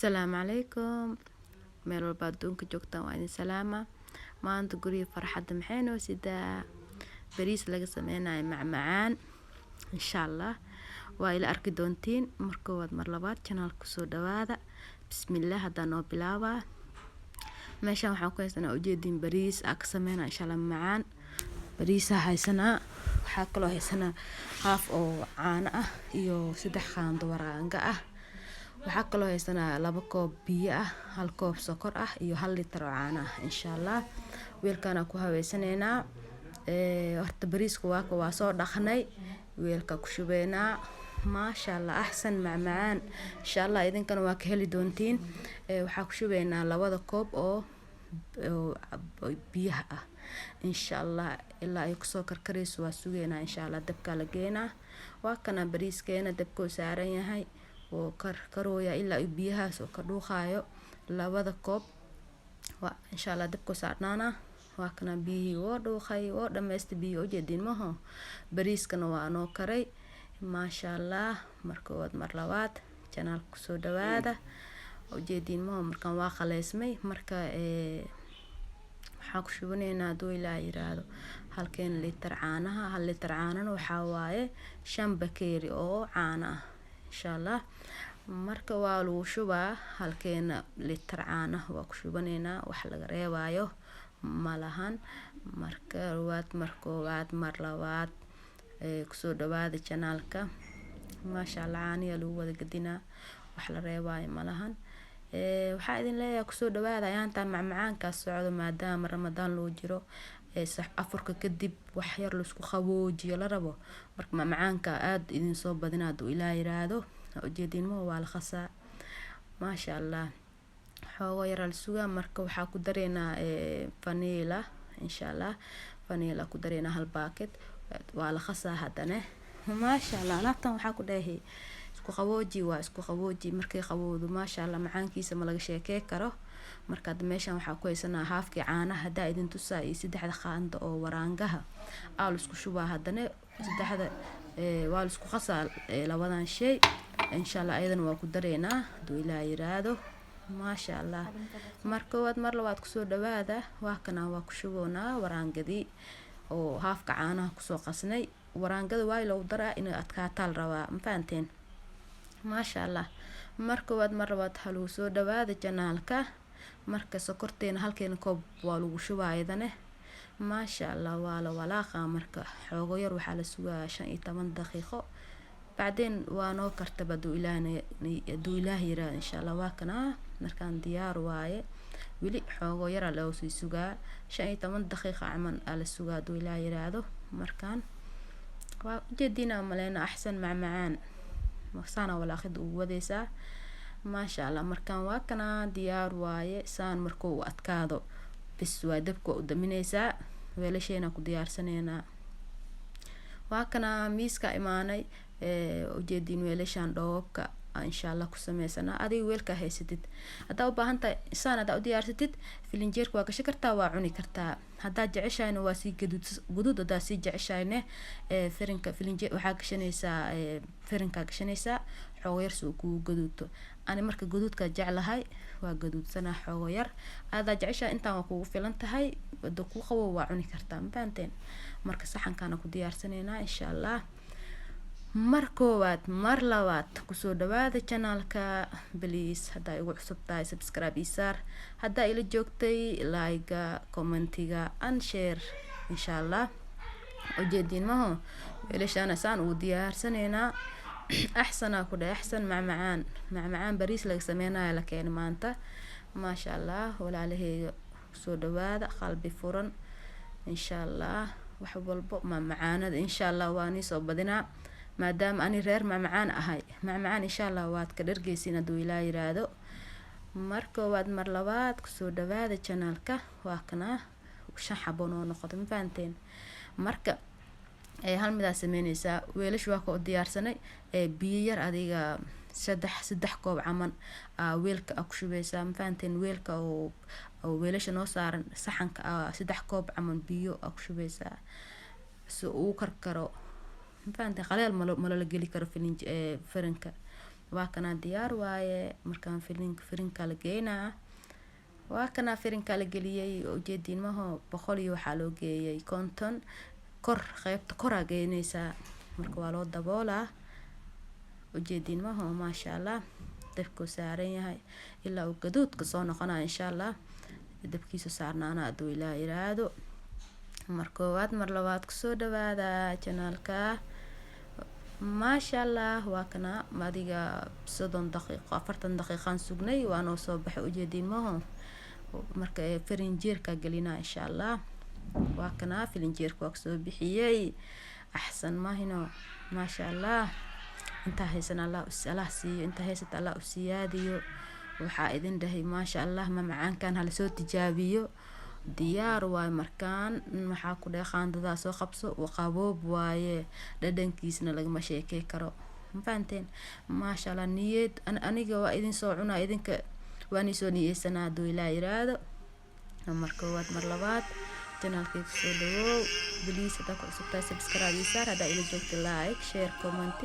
السلام عليكم. meel walba adduunka joogtaan waa idin salaama. maanta guriga farxadda maxayno sida bariis laga sameynayo macmacaan insha Allah waa ila arki doontiin marka waad mar labaad channelka kusoo dhawaada. bismillah haddaan noo bilaabaa. meeshaan waxaan ku haysanaa ujeedin bariis aan ka sameynaa insha Allah macaan. bariisa haysanaa, waxaa kaloo haysanaa haaf oo caano ah iyo 3 qaando waraanga ah. waxaa kaloo haysanaa 2 koob biyo ah, 1 koob sokor ah iyo 1 litir oo caano ah insha Allah. weelkaan ku haweysaneynaa. horta bariisku waa soo dhaqnay, weelka ku shubeynaa. maasha Allah ahsan macmacaan insha Allah idinkana waa ka heli doontiin. waxaa ku shubeynaa 2 koob oo biyaha ah insha Allah ilaa ay kusoo karkarayso waa sugeynaa insha Allah. dabka la geenaa, waa kana bariiskeena dabkoo saaran yahay oo karkarooya ilaa ay biyahaas oo ka dhuuqaayo. 2 koob waa insha Allah dabkoo saarnaana. waa kana biyihii oo dhuuqay oo dhameystay biyo ujeedin maho. bariiskana waa noo karay maasha Allah. markood mar labaad channelka kusoo dhawaada. ujeedin maho markaan waa qaleysmay marka waxaa ku shubaneynaa doo ilaa yiraahdo 1 litir caanaha. 1 litir caanana waxaa waaye 5 bakeeri oo caano ah insha Allah. marka waa lagu shubaa 1 litir caano waa ku shubaneynaa, wax laga reebayo malahan. markoowaad mar labaad kusoo dhawaada channelka. maasha Allah caaniya lagu wada gadinaa, wax la reebayo malahan. waxaa idin leeyahay kusoo dhawaada ayaanta macmacaankaas socdo maadaama Ramadaan loo jiro. sax afurka kadib wax yar la isku qaboojiyo la rabo. marka macmacaanka aad idin soo badinaa doo ilaa yiraahdo. ujeedin ma waa la khasaa maasha Allah. xoogo yar la sugaa marka waxaa ku dareynaa vanilla insha Allah. vanilla ku dareynaa 1 baakad. waa la khasaa haddana maasha Allah. alaabtan waxaa ku dhahay isku qabooji markay qabowdo maasha Allah macaankiisa ma laga sheekay karo. marka meeshan waxaa ku haysanaa haafkii caanaha hadaa idin tusaa iyo 3 qaando oo waraangaha aa la isku shubaa. haddana 3 waa la isku qasaa labadan shay insha Allah. ayadana waa ku dareynaa doo ilaa yiraahdo maasha Allah. markoowaad mar labaad kusoo dhawaada. waa kana waa ku shuboonaa waraangadii oo haafka caanaha kusoo qasnay. waraangada waa loo daraa in adkaataa la rabaa ma fahanteen maasha Allah. markoowaad mar labaad haluu soo dhawaada channelka. marka sokorteena 1 koob waa lagu shubaa ayadana maasha Allah. waa la walaaqa marka xoogo yar waxaa la sugaa 15 daqiiqo bacdeen waa noo kartaba doo ilaah yiraahdo insha Allah. waa kana markaan diyaar waaye wili xoogo yar la soo sugaa 15 daqiiqo camal la sugaa doo ilaah yiraahdo. markaan waa ujeedina maleena ahsan macmacaan maksana walaaqid u wadaysaa maasha Allah. markaan waa kana diyaar waaye saan markuu adkaado bis waa dabka u daminaysaa. weelasheena ku diyaarsaneena. waa kana miiska imaanay ujeedin weelashan dhoobka insha Allah ku sameysana. adiga weelka haysatid hadaa u baahan tahay isaan hadaa u diyaarsatid filinjeerka waa gashan kartaa, waa cuni kartaa. hadaa jeceshayna waa si guduud hadaa si jeceshayna firinka filinjeer waxaa gashanaysaa firinka gashanaysaa xoogo yar soo ku guduudto. ani marka guduudka jeclahay waa guduudsana xoogo yar. hadaa jeceshaa intaan waa kugu filan tahay wada ku qabow waa cuni kartaa ma fahanteen. marka saxankaana ku diyaarsaneynaa insha Allah. markoowaad mar labaad kusoo dhawaada channelka. please hadaa igu cusub tahay subscribe ii saar. hadaa ila joogtay like commentiga and share insha Allah. ujeedin maho weelashana saan u diyaarsaneynaa. ahsana ku dhahay ahsan macmacaan bariis laga sameynayo la keen maanta maasha Allah. walaalaheyga soo dhawaada qalbi furan insha Allah. wax walbo macmacaanada insha Allah waa ni soo badinaa maadaama ani reer macmacaan ahay. macmacaan insha Allah waad ka dhargeysiin doo ilaa yiraahdo. markoowaad mar labaad kusoo dhawaada channelka. waa kana 5 xabo noo noqdo ma fahanteen. marka hal midaas sameynaysaa. weelash waa ka diyaarsanay biyo yar adiga 3 koob camal weelka ku shubaysaa ma fahanteen. weelka oo weelasha noo saaran saxanka 3 koob camal biyo ku shubaysaa si uu karkaro ma fahanteen. qaleel ma la geli karo firinka waa kana diyaar waaye markaan firinka la geynaa waa kana firinka la geliyay ujeediin maho 100 iyo waxaa loo geeyay 50 kor qaybta koraa geynaysaa marka waa loo daboolaa ujeediin maho maasha allah dabku saaran yahay ilaa uu gaduudka soo noqonaa insha allah dabkiisu saarnaana aduu ilaa iraado markoowaad mar labaad kusoo dhawaada channelka maasha allah waa kana adiga 30 daqiiqo 40 daqiiqan sugnay waana soo baxay ujeediin maho marka firinjeerka gelina insha allah waa kana firinjeerka waa soo bixiyay axsan mahino maasha allah inta haysan allah siiyo inta haysata allah u siyaadiyo waxaa idin dhahay maasha allah macaankan hala soo tijaabiyo diyaar waay markaan maxaa ku dhahay qaandada soo qabso qaboob waaye dhadhankiisna lagama sheekay karo ma fahanteen maasha allah niyad aniga waa idin soo cunaa idinka waan soo niyeysanaa doo ilaa iraado markoowaad mar labaad channelkayga soo dhawow please hadaa ku cusubtahay subscribe iyo saar hadaa ila joogta like share comment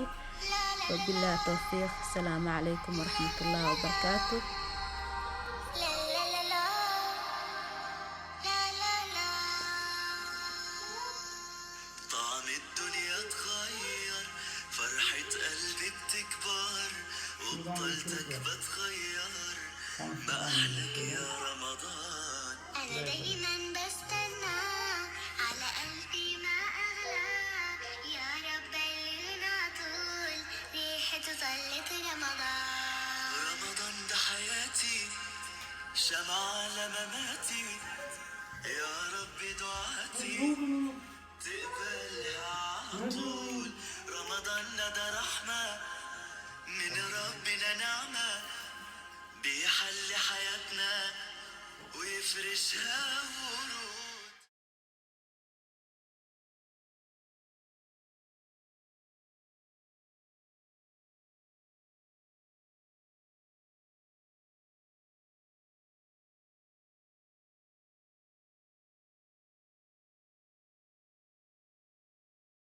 وبالله توفيق السلام عليكم ورحمة الله وبركاته طعم الدنيا اتغير فرحة قلبي بتكبر وبطلتك بتغير ما أحلك يا رمضان أنا دايما بستنى على قلبي ما أغلى يا رب بلغنا طول ريحته ظلت رمضان ده حياتي شمعة على مماتي يا رب دعاتي تقبلها عطول رمضان ده رحمة من ربنا نعمة بيحل حياتنا ويفرشها ورود